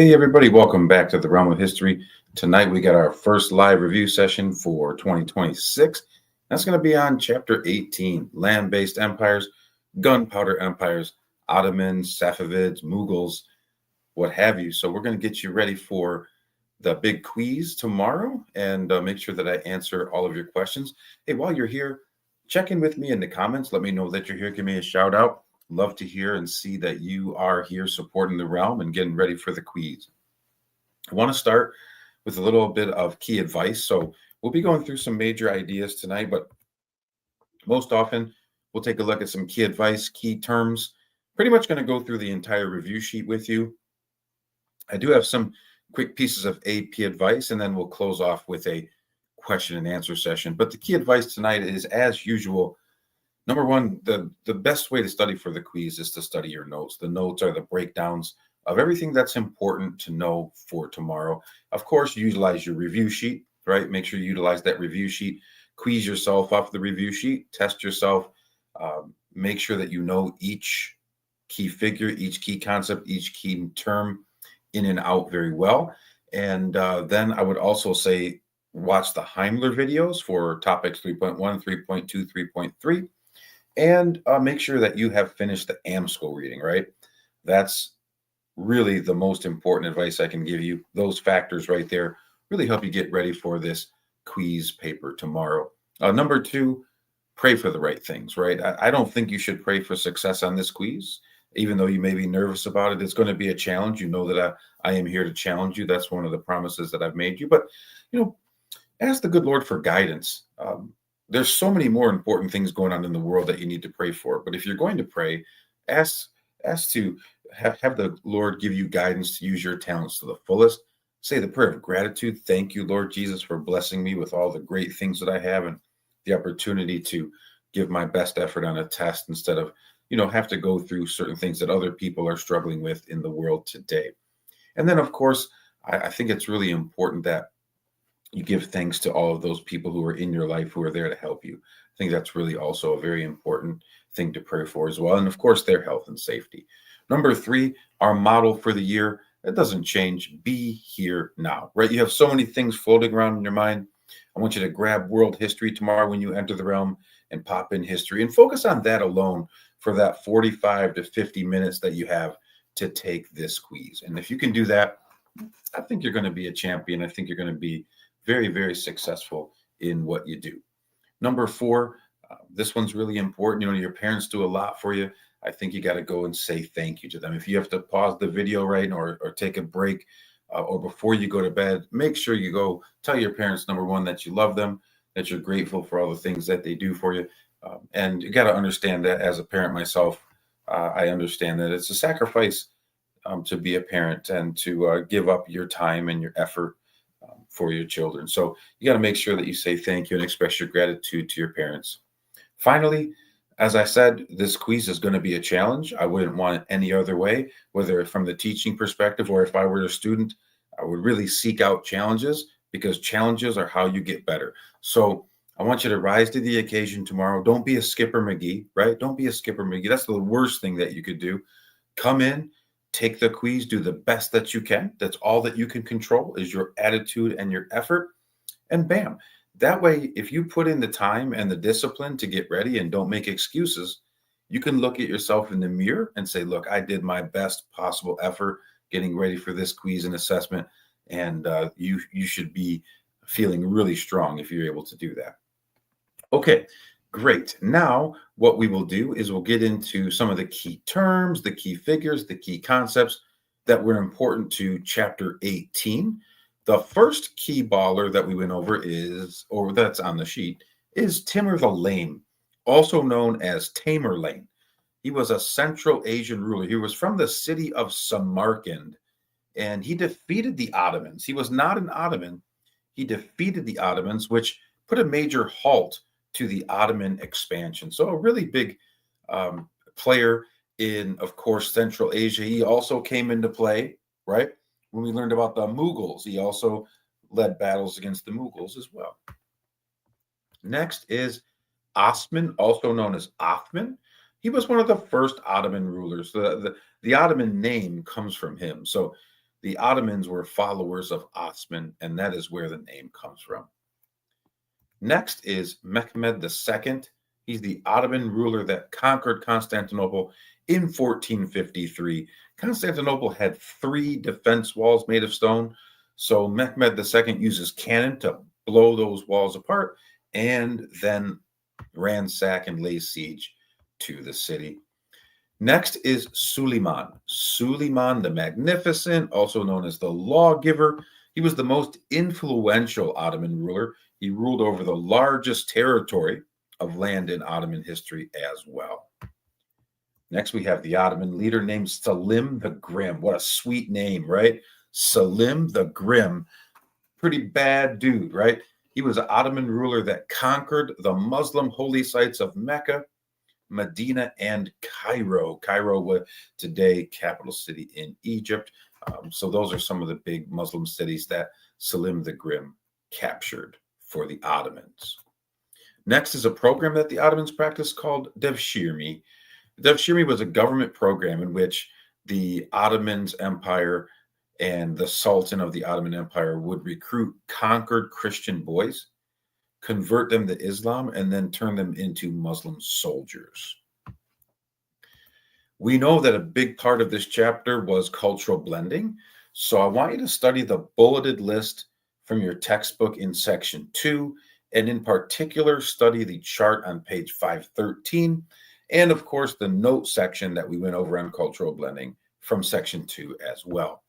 Hey, everybody, welcome back to the Realm of History. Tonight, we got our first live review session for 2026. That's going to be on Chapter 18, Land-Based Empires, Gunpowder Empires, Ottomans, Safavids, Mughals, what have you. So we're going to get you ready for the big quiz tomorrow and make sure that I answer all of your questions. Hey, while you're here, check in with me in the comments. Let me know that you're here. Give me a shout out. Love to hear and see that you are here supporting the realm and getting ready for the quiz. I want to start with a little bit of key advice. So we'll be going through some major ideas tonight, but most often we'll take a look at some key advice, key terms. Pretty much going to go through the entire review sheet with you. I do have some quick pieces of AP advice, and then we'll close off with a question and answer session. But the key advice tonight is, as usual, number one, the best way to study for the quiz is to study your notes. The notes are the breakdowns of everything that's important to know for tomorrow. Of course, utilize your review sheet, right? Make sure you utilize that review sheet. Quiz yourself off the review sheet. Test yourself. Make sure that you know each key figure, each key concept, each key term in and out very well. And then I would also say watch the Heimler videos for topics 3.1, 3.2, 3.3. And make sure that you have finished the AMSCO reading, right? That's really the most important advice I can give you. Those factors right there really help you get ready for this quiz paper tomorrow. Number two, pray for the right things, right? I don't think you should pray for success on this quiz, even though you may be nervous about it. It's going to be a challenge. You know that I am here to challenge you. That's one of the promises that I've made you. But, ask the good Lord for guidance. There's so many more important things going on in the world that you need to pray for. But if you're going to pray, ask to have the Lord give you guidance to use your talents to the fullest. Say the prayer of gratitude. Thank you, Lord Jesus, for blessing me with all the great things that I have and the opportunity to give my best effort on a test instead of, have to go through certain things that other people are struggling with in the world today. And then, of course, I think it's really important that you give thanks to all of those people who are in your life who are there to help you. I think that's really also a very important thing to pray for as well. And of course, their health and safety. Number three, our model for the year, it doesn't change. Be here now, right? You have so many things floating around in your mind. I want you to grab world history tomorrow when you enter the realm and pop in history and focus on that alone for that 45 to 50 minutes that you have to take this quiz. And if you can do that, I think you're going to be a champion. I think you're going to be very, very successful in what you do. Number four, this one's really important. Your parents do a lot for you. I think you got to go and say thank you to them. If you have to pause the video right or take a break or before you go to bed, make sure you go tell your parents, number one, that you love them, that you're grateful for all the things that they do for you. And you got to understand that as a parent myself, I understand that it's a sacrifice to be a parent and to give up your time and your effort for your children. So you got to make sure that you say thank you and express your gratitude to your parents. Finally, as I said, this quiz is going to be a challenge. I wouldn't want it any other way, whether from the teaching perspective or if I were a student, I would really seek out challenges because challenges are how you get better. So I want you to rise to the occasion tomorrow. Don't be a Skipper McGee, right? Don't be a Skipper McGee. That's the worst thing that you could do. Come in, take the quiz, do the best that you can. That's all that you can control is your attitude and your effort. And bam, that way, if you put in the time and the discipline to get ready and don't make excuses, you can look at yourself in the mirror and say, look, I did my best possible effort getting ready for this quiz and assessment. And you should be feeling really strong if you're able to do that. Okay, great. Now, what we will do is we'll get into some of the key terms, the key figures, the key concepts that were important to Chapter 18. The first key baller that we went over that's on the sheet, is Timur the Lame, also known as Tamerlane. He was a Central Asian ruler. He was from the city of Samarkand, and he defeated the Ottomans. He was not an Ottoman. He defeated the Ottomans, which put a major halt to the Ottoman expansion. So a really big player in, of course, Central Asia. He also came into play, right? When we learned about the Mughals, he also led battles against the Mughals as well. Next is Osman, also known as Othman. He was one of the first Ottoman rulers. The Ottoman name comes from him. So The Ottomans were followers of Osman, and that is where the name comes from. Next is Mehmed II. He's the Ottoman ruler that conquered Constantinople in 1453. Constantinople had 3 defense walls made of stone. So Mehmed II uses cannon to blow those walls apart and then ransack and lay siege to the city. Next is Suleiman. Suleiman the Magnificent, also known as the Lawgiver. He was the most influential Ottoman ruler. He ruled over the largest territory of land in Ottoman history as well. Next, we have the Ottoman leader named Selim the Grim. What a sweet name, right? Selim the Grim. Pretty bad dude, right? He was an Ottoman ruler that conquered the Muslim holy sites of Mecca, Medina, and Cairo. Cairo was today capital city in Egypt. So those are some of the big Muslim cities that Selim the Grim captured for the Ottomans. Next is a program that the Ottomans practiced called Devshirme. Devshirme was a government program in which the Ottomans Empire and the Sultan of the Ottoman Empire would recruit conquered Christian boys, convert them to Islam, and then turn them into Muslim soldiers. We know that a big part of this chapter was cultural blending. So I want you to study the bulleted list from your textbook in section 2, and in particular, study the chart on page 513, and of course, the note section that we went over on cultural blending from section 2 as well.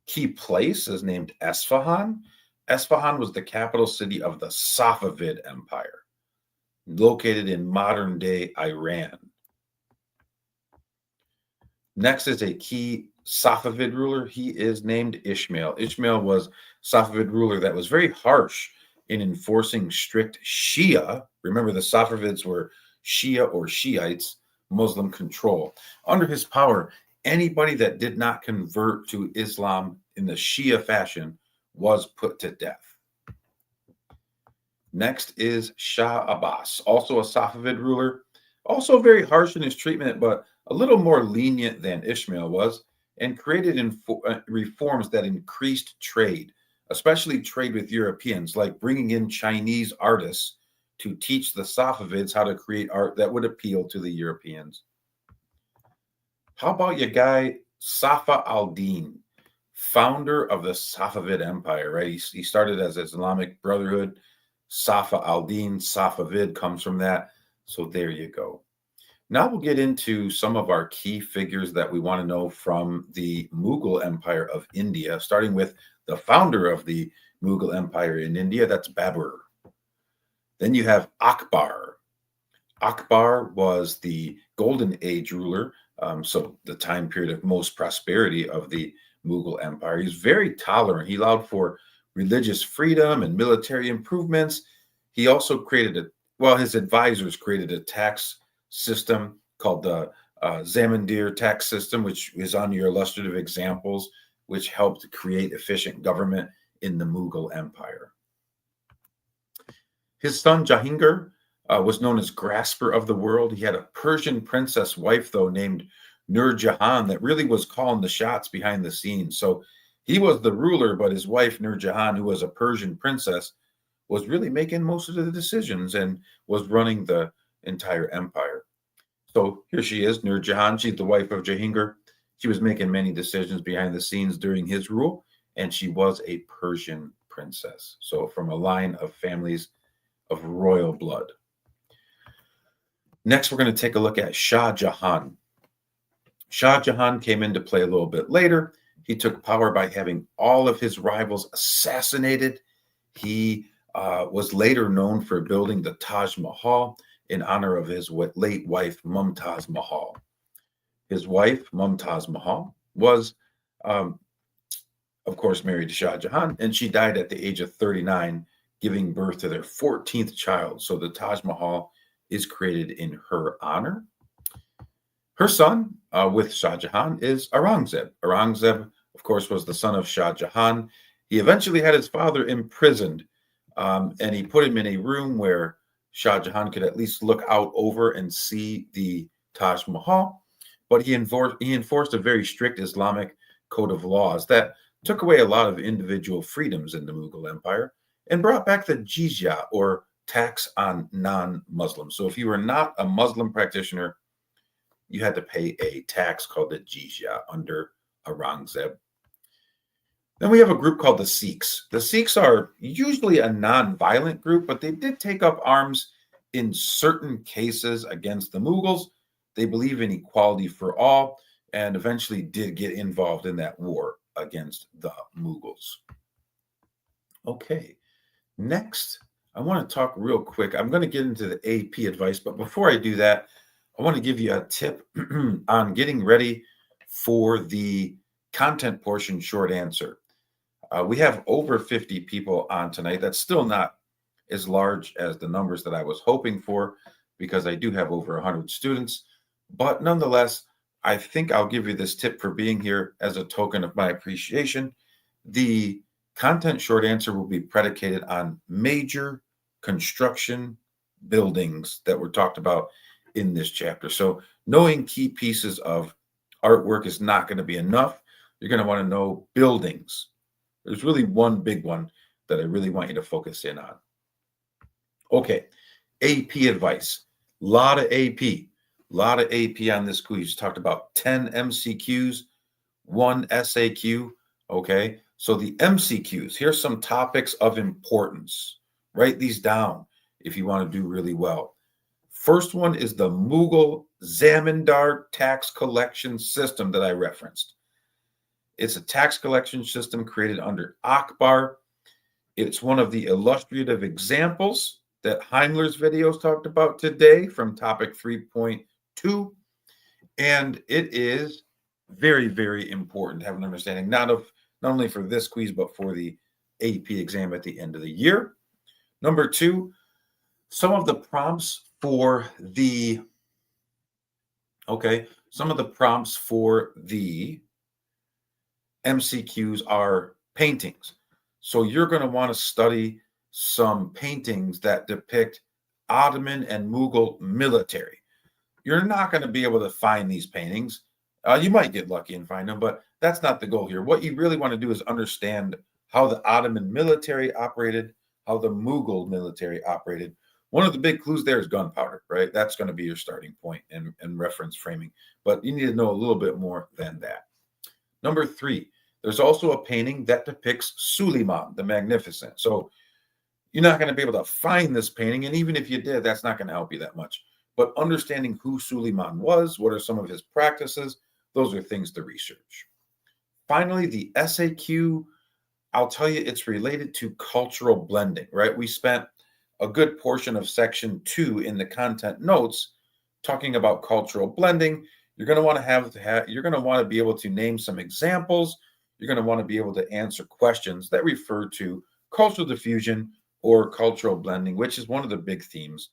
Key place is named Esfahan. Esfahan was the capital city of the Safavid Empire, located in modern-day Iran. Next is a key Safavid ruler. He is named Ishmael. Ishmael was Safavid ruler that was very harsh in enforcing strict Shia. Remember, the Safavids were Shia or Shiites, Muslim control. Under his power, anybody that did not convert to Islam in the Shia fashion was put to death. Next is Shah Abbas, also a Safavid ruler, also very harsh in his treatment, but a little more lenient than Ishmael was, and created reforms that increased trade, especially trade with Europeans, like bringing in Chinese artists to teach the Safavids how to create art that would appeal to the Europeans. How about your guy, Safa al-Din, founder of the Safavid Empire, right? He started as Islamic Brotherhood. Safa al-Din, Safavid comes from that. So there you go. Now we'll get into some of our key figures that we want to know from the Mughal Empire of India, starting with the founder of the Mughal Empire in India, that's Babur. Then you have Akbar. Akbar was the Golden Age ruler, so the time period of most prosperity of the Mughal Empire. He was very tolerant. He allowed for religious freedom and military improvements. He also created his advisors created a tax system called the Zamandir tax system, which is on your illustrative examples, which helped create efficient government in the Mughal Empire. His son Jahangir was known as Grasper of the World. He had a Persian princess wife, though, named Nur Jahan, that really was calling the shots behind the scenes. So he was the ruler, but his wife, Nur Jahan, who was a Persian princess, was really making most of the decisions and was running the entire empire. So here she is, Nur Jahan. She's the wife of Jahangir. She was making many decisions behind the scenes during his rule, and she was a Persian princess. So from a line of families of royal blood. Next, we're going to take a look at Shah Jahan. Shah Jahan came into play a little bit later. He took power by having all of his rivals assassinated. He was later known for building the Taj Mahal in honor of his late wife, Mumtaz Mahal. His wife, Mumtaz Mahal, was, of course, married to Shah Jahan, and she died at the age of 39, giving birth to their 14th child. So the Taj Mahal is created in her honor. Her son with Shah Jahan is Aurangzeb. Aurangzeb, of course, was the son of Shah Jahan. He eventually had his father imprisoned, and he put him in a room where Shah Jahan could at least look out over and see the Taj Mahal. But he enforced a very strict Islamic code of laws that took away a lot of individual freedoms in the Mughal Empire and brought back the jizya, or tax on non-Muslims. So if you were not a Muslim practitioner, you had to pay a tax called the jizya under Aurangzeb. Then we have a group called the Sikhs. The Sikhs are usually a non-violent group, but they did take up arms in certain cases against the Mughals. They believe in equality for all and eventually did get involved in that war against the Mughals. Okay, next, I want to talk real quick. I'm going to get into the AP advice, but before I do that, I want to give you a tip on getting ready for the content portion short answer. We have over 50 people on tonight. That's still not as large as the numbers that I was hoping for, because I do have over 100 students. But nonetheless, I think I'll give you this tip for being here as a token of my appreciation. The content short answer will be predicated on major construction buildings that were talked about in this chapter. So knowing key pieces of artwork is not going to be enough. You're going to want to know buildings. There's really one big one that I really want you to focus in on. Okay, AP advice. A lot of AP on this quiz. Talked about 10 MCQs, 1 SAQ. Okay, so the MCQs, here's some topics of importance. Write these down if you want to do really well. First one is the Mughal Zamindar tax collection system that I referenced. It's a tax collection system created under Akbar. It's one of the illustrative examples that Heimler's videos talked about today from topic 3.2. And it is very, very important to have an understanding, not only for this quiz, but for the AP exam at the end of the year. Number 2, some of the prompts for the MCQs are paintings. So you're going to want to study some paintings that depict Ottoman and Mughal military. You're not going to be able to find these paintings. You might get lucky and find them, but that's not the goal here. What you really want to do is understand how the Ottoman military operated, how the Mughal military operated. One of the big clues there is gunpowder, right? That's going to be your starting point and reference framing. But you need to know a little bit more than that. Number 3, there's also a painting that depicts Suleiman the Magnificent. So you're not going to be able to find this painting. And even if you did, that's not going to help you that much. But understanding who Suleiman was, what are some of his practices, those are things to research. Finally, the SAQ, I'll tell you, it's related to cultural blending, right? We spent a good portion of section 2 in the content notes talking about cultural blending. You're going to want to be able to name some examples. You're going to want to be able to answer questions that refer to cultural diffusion or cultural blending, which is one of the big themes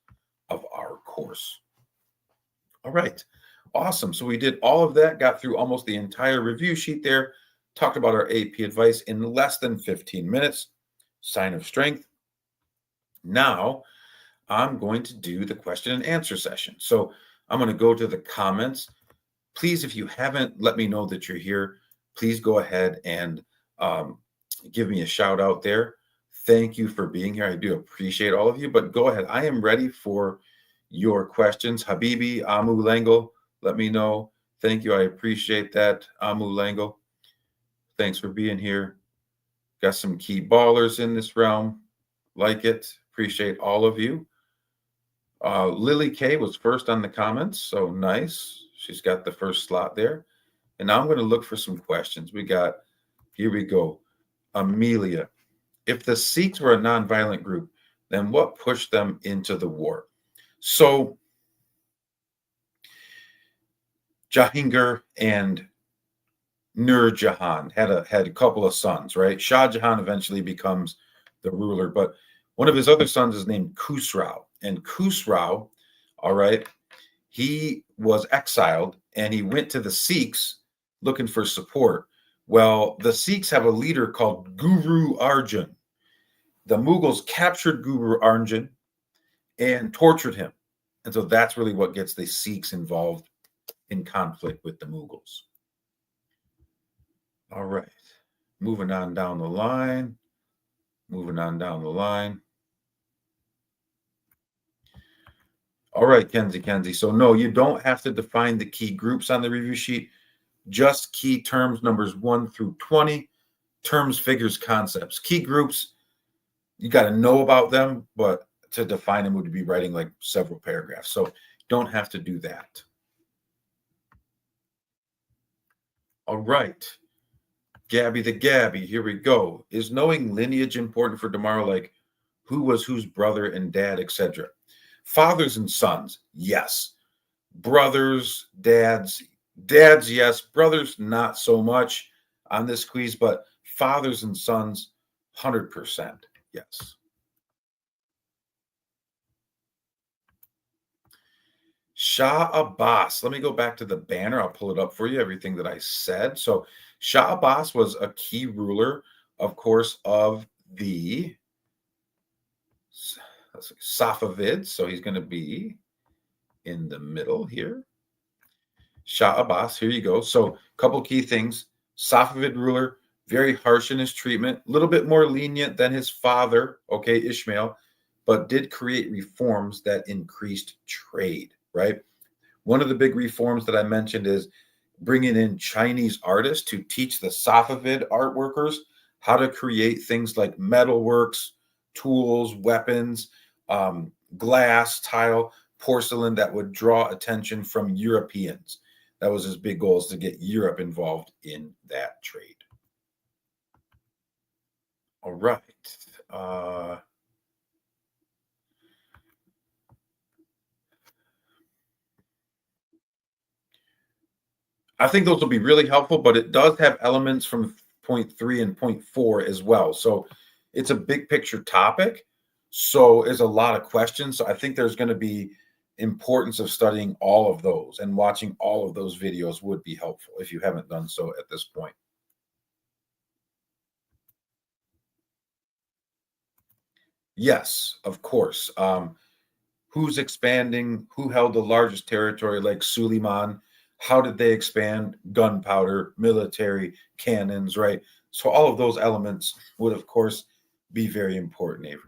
of our course. All right, awesome. So we did all of that, got through almost the entire review sheet there, talked about our AP advice in less than 15 minutes. Sign of strength. Now I'm going to do the question and answer session. So I'm going to go to the comments. Please, if you haven't let me know that you're here, please go ahead and give me a shout out there. Thank you for being here. I do appreciate all of you, but go ahead. I am ready for your questions. Habibi, Amu Lango, let me know. Thank you. I appreciate that, Amu Lango. Thanks for being here. Got some key ballers in this realm. Like it. Appreciate all of you. Lily K was first on the comments, so nice. She's got the first slot there. And now I'm going to look for some questions. Here we go. Amelia. If the Sikhs were a nonviolent group, then what pushed them into the war? So Jahangir and Nur Jahan had a couple of sons, right? Shah Jahan eventually becomes the ruler, but one of his other sons is named Khusrau. And Khusrau, all right, he was exiled and he went to the Sikhs looking for support. Well, the Sikhs have a leader called Guru Arjan. The Mughals captured Guru Arjan and tortured him. And so that's really what gets the Sikhs involved in conflict with the Mughals. All right. Moving on down the line. Moving on down the line. All right, Kenzie. So no, you don't have to define the key groups on the review sheet. Just key terms numbers 1 through 20, terms, figures, concepts. Key groups, you got to know about them, but to define them would be writing like several paragraphs. So don't have to do that. All right. Gabby the Gabby, here we go. Is knowing lineage important for tomorrow, like who was whose brother and dad, etc.? Fathers and sons, yes. Brothers, dads, yes. Brothers, not so much on this quiz, but fathers and sons, 100%, yes. Shah Abbas. Let me go back to the banner. I'll pull it up for you, everything that I said. So Shah Abbas was a key ruler, of course, of the Safavids. So he's going to be in the middle here. Shah Abbas, here you go. So a couple key things. Safavid ruler, very harsh in his treatment, a little bit more lenient than his father, okay, Ishmael, but did create reforms that increased trade, right? One of the big reforms that I mentioned is bringing in Chinese artists to teach the Safavid art workers how to create things like metalworks, tools, weapons, glass, tile, porcelain that would draw attention from Europeans. That was his big goal, is to get Europe involved in that trade. All right. I think those will be really helpful, but it does have elements from point 3 and point 4 as well. So it's a big picture topic. So there's a lot of questions. So I think there's going to be importance of studying all of those, and watching all of those videos would be helpful if you haven't done so at this point. Yes, of course. Who's expanding? Who held the largest territory like Suleiman? How did they expand? Gunpowder, military, cannons, right? So all of those elements would, of course, be very important, Avery.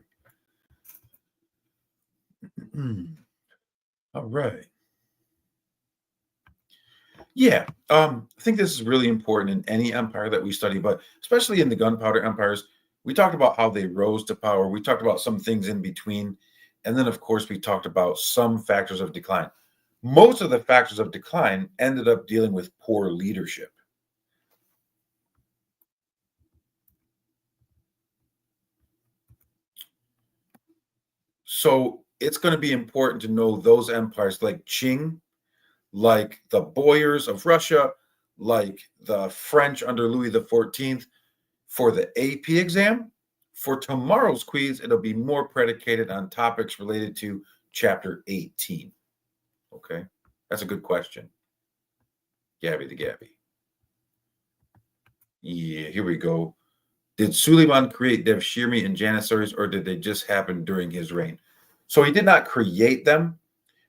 All right. Yeah, I think this is really important in any empire that we study, but especially in the gunpowder empires. We talked about how they rose to power. We talked about some things in between. And then, of course, we talked about some factors of decline. Most of the factors of decline ended up dealing with poor leadership. So it's going to be important to know those empires like Qing, like the Boyars of Russia, like the French under Louis XIV. For the AP exam, for tomorrow's quiz, it'll be more predicated on topics related to chapter 18. Okay, that's a good question. Gabby the Gabby. Yeah, here we go. Did Suleiman create Devshirme and Janissaries, or did they just happen during his reign? So he did not create them.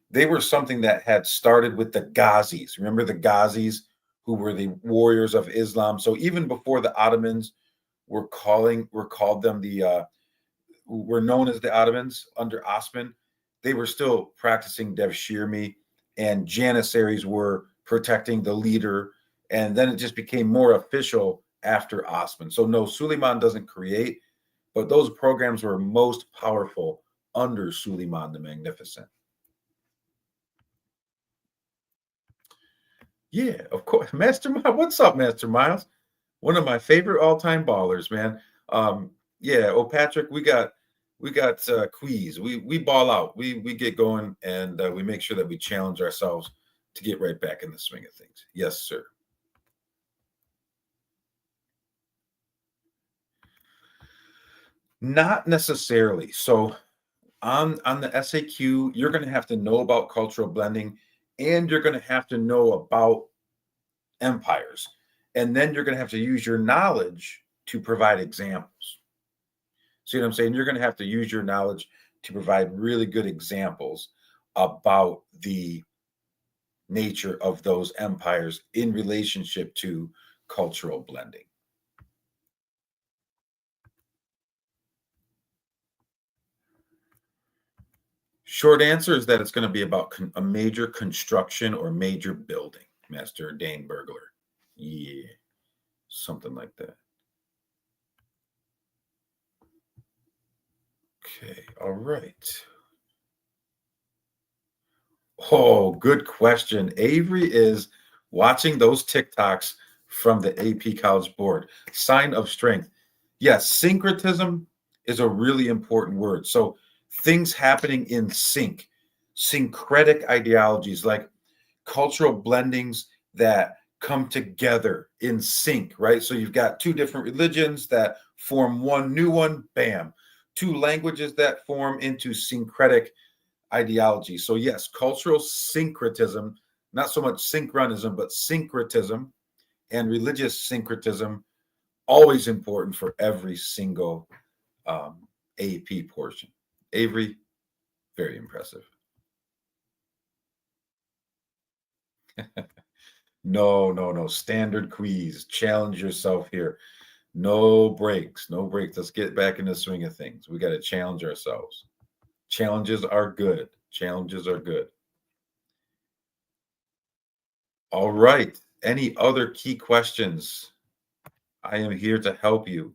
They were something that had started with the Ghazis. Remember the Ghazis, who were the warriors of Islam? So even before the Ottomans were called them the were known as the Ottomans under Osman, they were still practicing Devshirme, and Janissaries were protecting the leader. And then it just became more official after Osman. So no, Suleiman doesn't create, but those programs were most powerful under Suleiman the Magnificent. Yeah, of course. Master Miles, what's up, Master Miles? One of my favorite all-time ballers, man. Yeah, oh Patrick, we got quiz. We ball out. We get going, and we make sure that we challenge ourselves to get right back in the swing of things. Yes, sir. Not necessarily. So on the SAQ, you're going to have to know about cultural blending, and you're going to have to know about empires. And then you're going to have to use your knowledge to provide examples. See what I'm saying? You're going to have to use your knowledge to provide really good examples about the nature of those empires in relationship to cultural blending? Short answer is that it's going to be about a major construction or major building, Master Dane Burglar. Yeah, something like that. Okay, all right. Oh, good question. Avery is watching those TikToks from the AP College Board. Sign of strength. Yes, syncretism is a really important word. So things happening in sync, syncretic ideologies like cultural blendings that come together in sync, right? So you've got two different religions that form one new one, bam. Two languages that form into syncretic ideology. So, yes, cultural syncretism, not so much synchronism, but syncretism and religious syncretism, always important for every single AP portion. Avery, very impressive. No, no, no. Standard quiz. Challenge yourself here. No breaks. No breaks. Let's get back in the swing of things. We got to challenge ourselves. Challenges are good. Challenges are good. All right. Any other key questions? I am here to help you.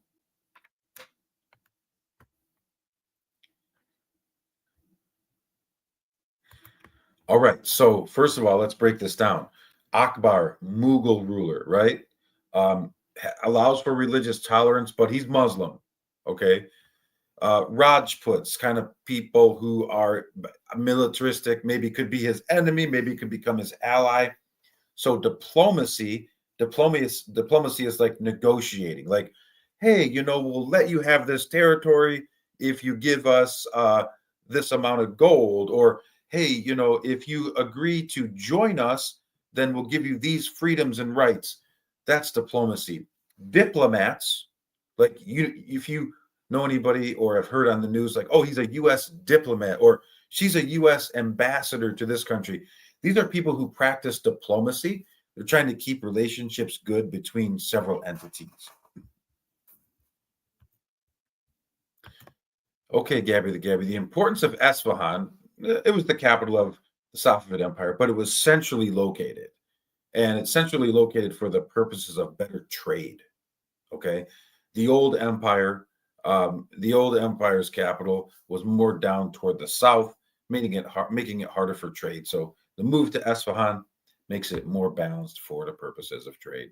All right. So, first of all, let's break this down. Akbar, Mughal ruler, right? Allows for religious tolerance, but he's Muslim. Okay. Rajputs, kind of people who are militaristic, maybe could be his enemy, maybe could become his ally. So diplomacy is like negotiating. Like, hey, we'll let you have this territory if you give us this amount of gold, or hey, if you agree to join us, then we'll give you these freedoms and rights. That's diplomacy. Diplomats, like if you know anybody or have heard on the news, like, oh, he's a U.S. diplomat or she's a U.S. ambassador to this country. These are people who practice diplomacy. They're trying to keep relationships good between several entities. Okay, Gabby the Gabby. The importance of Esfahan, it was the capital of the Safavid Empire, but it was centrally located. And it's centrally located for the purposes of better trade. Okay. The old empire, the old empire's capital was more down toward the south, making it harder for trade. So the move to Esfahan makes it more balanced for the purposes of trade.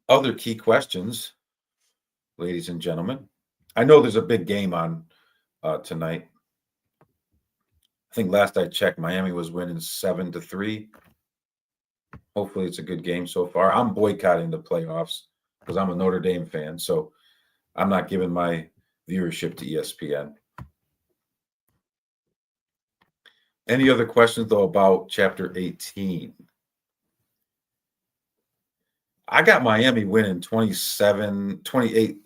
Other key questions, ladies and gentlemen. I know there's a big game on tonight. I think last I checked, Miami was winning 7-3. Hopefully, it's a good game so far. I'm boycotting the playoffs because I'm a Notre Dame fan, so I'm not giving my viewership to ESPN. Any other questions, though, about Chapter 18? I got Miami winning 28.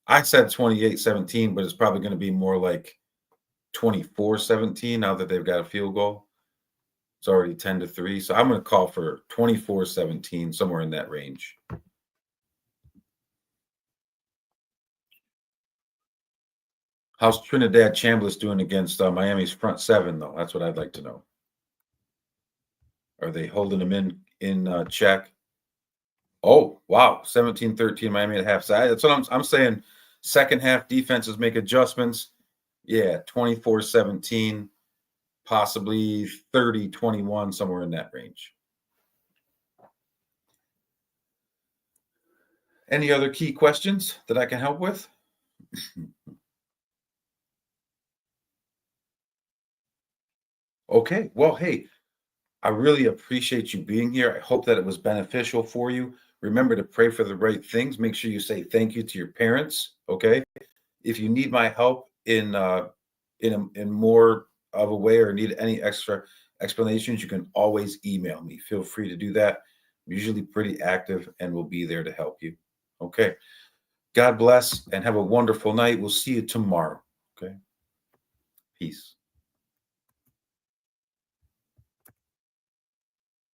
I said 28-17, but it's probably going to be more like 24-17 now that they've got a field goal. It's already 10-3. So I'm going to call for 24-17, somewhere in that range. How's Trinidad Chambliss doing against Miami's front seven, though? That's what I'd like to know. Are they holding him in check? Oh, wow. 17-13 Miami at half. That's what I'm saying. Second half defenses make adjustments. Yeah, 24-17, possibly 30-21, somewhere in that range. Any other key questions that I can help with? Okay. Well, hey, I really appreciate you being here. I hope that it was beneficial for you. Remember to pray for the right things. Make sure you say thank you to your parents. Okay. If you need my help in more of a way or need any extra explanations, you can always email me. Feel free to do that. I'm usually pretty active and will be there to help you. Okay. God bless and have a wonderful night. We'll see you tomorrow. Okay. Peace.